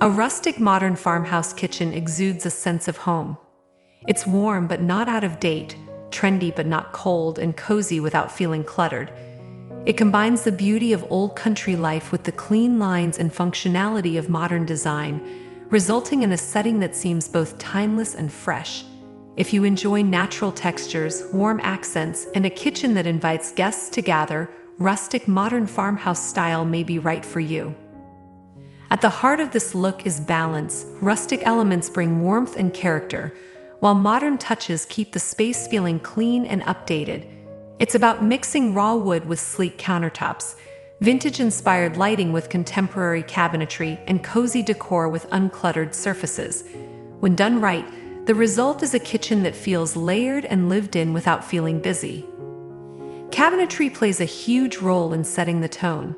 A rustic modern farmhouse kitchen exudes a sense of home. It's warm but not out of date, trendy but not cold, and cozy without feeling cluttered. It combines the beauty of old country life with the clean lines and functionality of modern design, resulting in a setting that seems both timeless and fresh. If you enjoy natural textures, warm accents, and a kitchen that invites guests to gather, rustic modern farmhouse style may be right for you. At the heart of this look is balance. Rustic elements bring warmth and character, while modern touches keep the space feeling clean and updated. It's about mixing raw wood with sleek countertops, vintage-inspired lighting with contemporary cabinetry, and cozy decor with uncluttered surfaces. When done right, the result is a kitchen that feels layered and lived in without feeling busy. Cabinetry plays a huge role in setting the tone.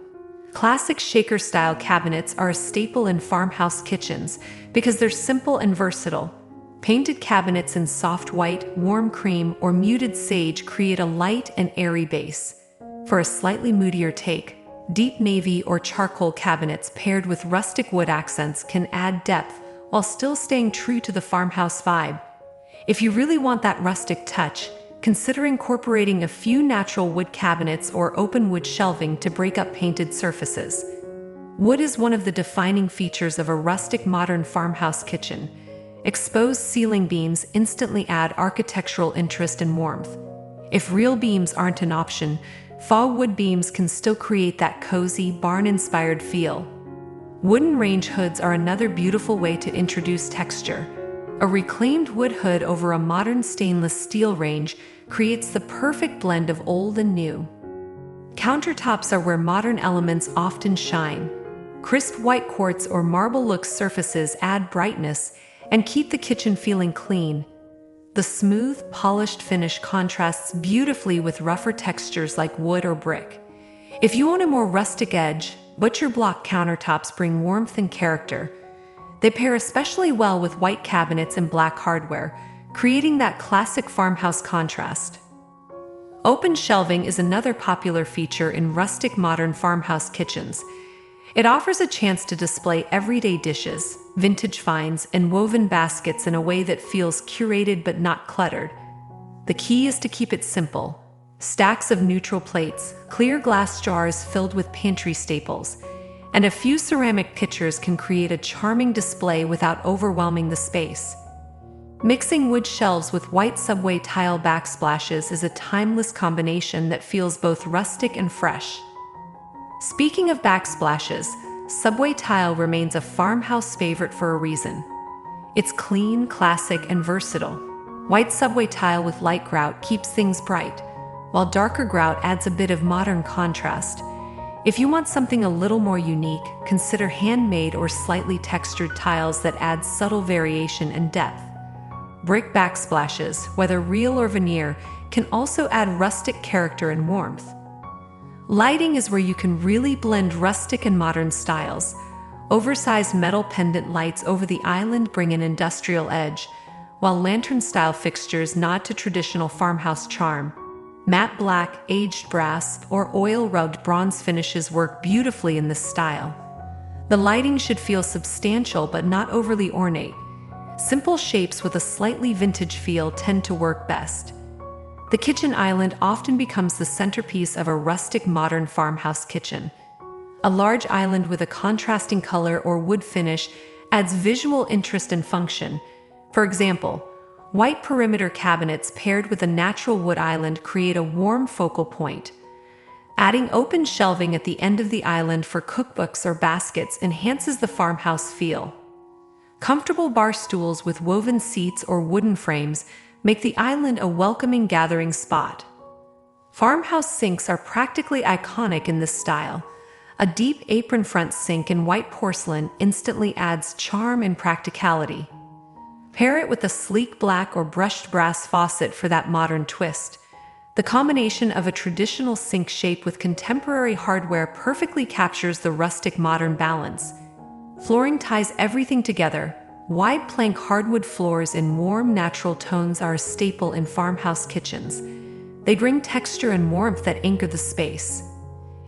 Classic shaker-style cabinets are a staple in farmhouse kitchens because they're simple and versatile. Painted cabinets in soft white, warm cream, or muted sage create a light and airy base. For a slightly moodier take, deep navy or charcoal cabinets paired with rustic wood accents can add depth while still staying true to the farmhouse vibe. If you really want that rustic touch, consider incorporating a few natural wood cabinets or open wood shelving to break up painted surfaces. Wood is one of the defining features of a rustic modern farmhouse kitchen. Exposed ceiling beams instantly add architectural interest and warmth. If real beams aren't an option, faux wood beams can still create that cozy, barn-inspired feel. Wooden range hoods are another beautiful way to introduce texture. A reclaimed wood hood over a modern stainless steel range creates the perfect blend of old and new. Countertops are where modern elements often shine. Crisp white quartz or marble-look surfaces add brightness and keep the kitchen feeling clean. The smooth, polished finish contrasts beautifully with rougher textures like wood or brick. If you want a more rustic edge, butcher block countertops bring warmth and character. They pair especially well with white cabinets and black hardware, creating that classic farmhouse contrast. Open shelving is another popular feature in rustic modern farmhouse kitchens. It offers a chance to display everyday dishes, vintage finds, and woven baskets in a way that feels curated but not cluttered. The key is to keep it simple. Stacks of neutral plates, clear glass jars filled with pantry staples, and a few ceramic pitchers can create a charming display without overwhelming the space. Mixing wood shelves with white subway tile backsplashes is a timeless combination that feels both rustic and fresh. Speaking of backsplashes, subway tile remains a farmhouse favorite for a reason. It's clean, classic, and versatile. White subway tile with light grout keeps things bright, while darker grout adds a bit of modern contrast. If you want something a little more unique, consider handmade or slightly textured tiles that add subtle variation and depth. Brick backsplashes, whether real or veneer, can also add rustic character and warmth. Lighting is where you can really blend rustic and modern styles. Oversized metal pendant lights over the island bring an industrial edge, while lantern-style fixtures nod to traditional farmhouse charm. Matte black, aged brass, or oil-rubbed bronze finishes work beautifully in this style. The lighting should feel substantial but not overly ornate. Simple shapes with a slightly vintage feel tend to work best. The kitchen island often becomes the centerpiece of a rustic modern farmhouse kitchen. A large island with a contrasting color or wood finish adds visual interest and function. For example, white perimeter cabinets paired with a natural wood island create a warm focal point. Adding open shelving at the end of the island for cookbooks or baskets enhances the farmhouse feel. Comfortable bar stools with woven seats or wooden frames make the island a welcoming gathering spot. Farmhouse sinks are practically iconic in this style. A deep apron-front sink in white porcelain instantly adds charm and practicality. Pair it with a sleek black or brushed brass faucet for that modern twist. The combination of a traditional sink shape with contemporary hardware perfectly captures the rustic modern balance. Flooring ties everything together. Wide plank hardwood floors in warm, natural tones are a staple in farmhouse kitchens. They bring texture and warmth that anchor the space.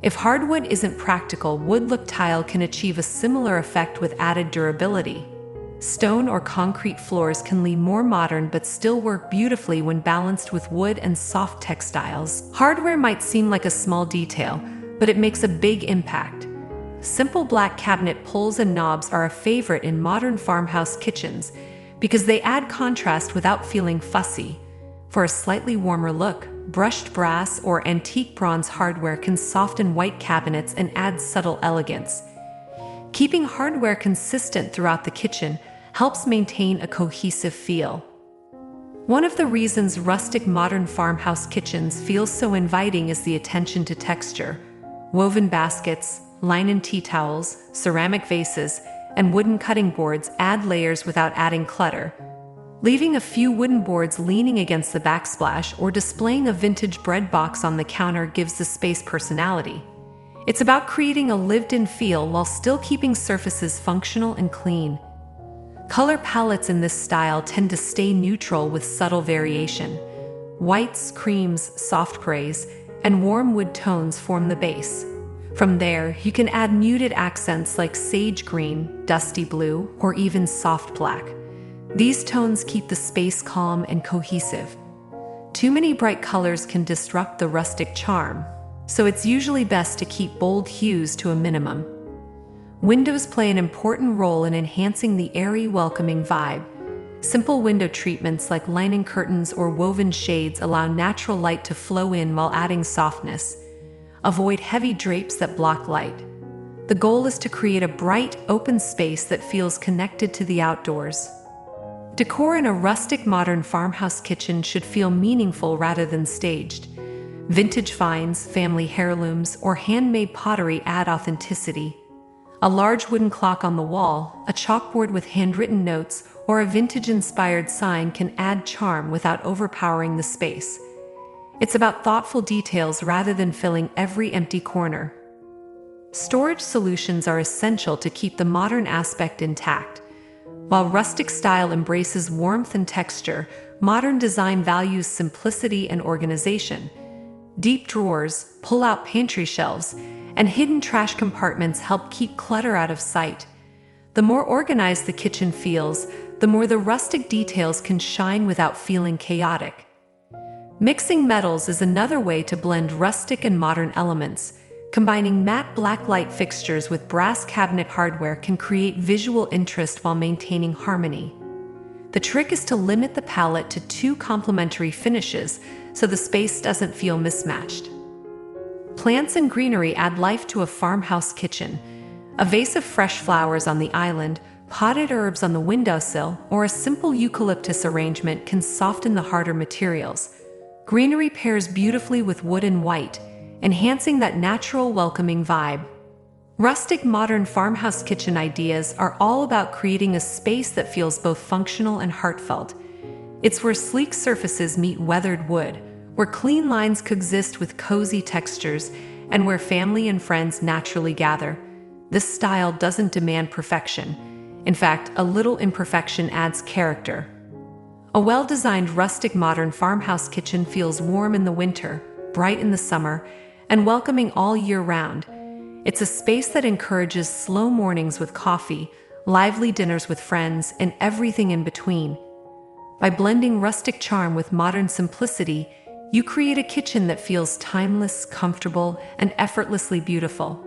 If hardwood isn't practical, wood-look tile can achieve a similar effect with added durability. Stone or concrete floors can lean more modern but still work beautifully when balanced with wood and soft textiles. Hardware might seem like a small detail, but it makes a big impact. Simple black cabinet pulls and knobs are a favorite in modern farmhouse kitchens because they add contrast without feeling fussy. For a slightly warmer look, brushed brass or antique bronze hardware can soften white cabinets and add subtle elegance. Keeping hardware consistent throughout the kitchen helps maintain a cohesive feel. One of the reasons rustic modern farmhouse kitchens feel so inviting is the attention to texture. Woven baskets, linen tea towels, ceramic vases, and wooden cutting boards add layers without adding clutter. Leaving a few wooden boards leaning against the backsplash or displaying a vintage bread box on the counter gives the space personality. It's about creating a lived-in feel while still keeping surfaces functional and clean. Color palettes in this style tend to stay neutral with subtle variation. Whites, creams, soft grays, and warm wood tones form the base. From there, you can add muted accents like sage green, dusty blue, or even soft black. These tones keep the space calm and cohesive. Too many bright colors can disrupt the rustic charm, so it's usually best to keep bold hues to a minimum. Windows play an important role in enhancing the airy, welcoming vibe. Simple window treatments like lining curtains or woven shades allow natural light to flow in while adding softness. Avoid heavy drapes that block light. The goal is to create a bright, open space that feels connected to the outdoors. Decor in a rustic modern farmhouse kitchen should feel meaningful rather than staged. Vintage finds, family heirlooms, or handmade pottery add authenticity. A large wooden clock on the wall, a chalkboard with handwritten notes, or a vintage-inspired sign can add charm without overpowering the space. It's about thoughtful details rather than filling every empty corner. Storage solutions are essential to keep the modern aspect intact. While rustic style embraces warmth and texture, modern design values simplicity and organization. Deep drawers, pull-out pantry shelves, and hidden trash compartments help keep clutter out of sight. The more organized the kitchen feels, the more the rustic details can shine without feeling chaotic. Mixing metals is another way to blend rustic and modern elements. Combining matte black light fixtures with brass cabinet hardware can create visual interest while maintaining harmony. The trick is to limit the palette to two complementary finishes so the space doesn't feel mismatched. Plants and greenery add life to a farmhouse kitchen. A vase of fresh flowers on the island, potted herbs on the windowsill, or a simple eucalyptus arrangement can soften the harder materials. Greenery pairs beautifully with wood and white, enhancing that natural, welcoming vibe. Rustic modern farmhouse kitchen ideas are all about creating a space that feels both functional and heartfelt. It's where sleek surfaces meet weathered wood, where clean lines coexist with cozy textures, and where family and friends naturally gather. This style doesn't demand perfection. In fact, a little imperfection adds character. A well-designed rustic modern farmhouse kitchen feels warm in the winter, bright in the summer, and welcoming all year round. It's a space that encourages slow mornings with coffee, lively dinners with friends, and everything in between. By blending rustic charm with modern simplicity, you create a kitchen that feels timeless, comfortable, and effortlessly beautiful.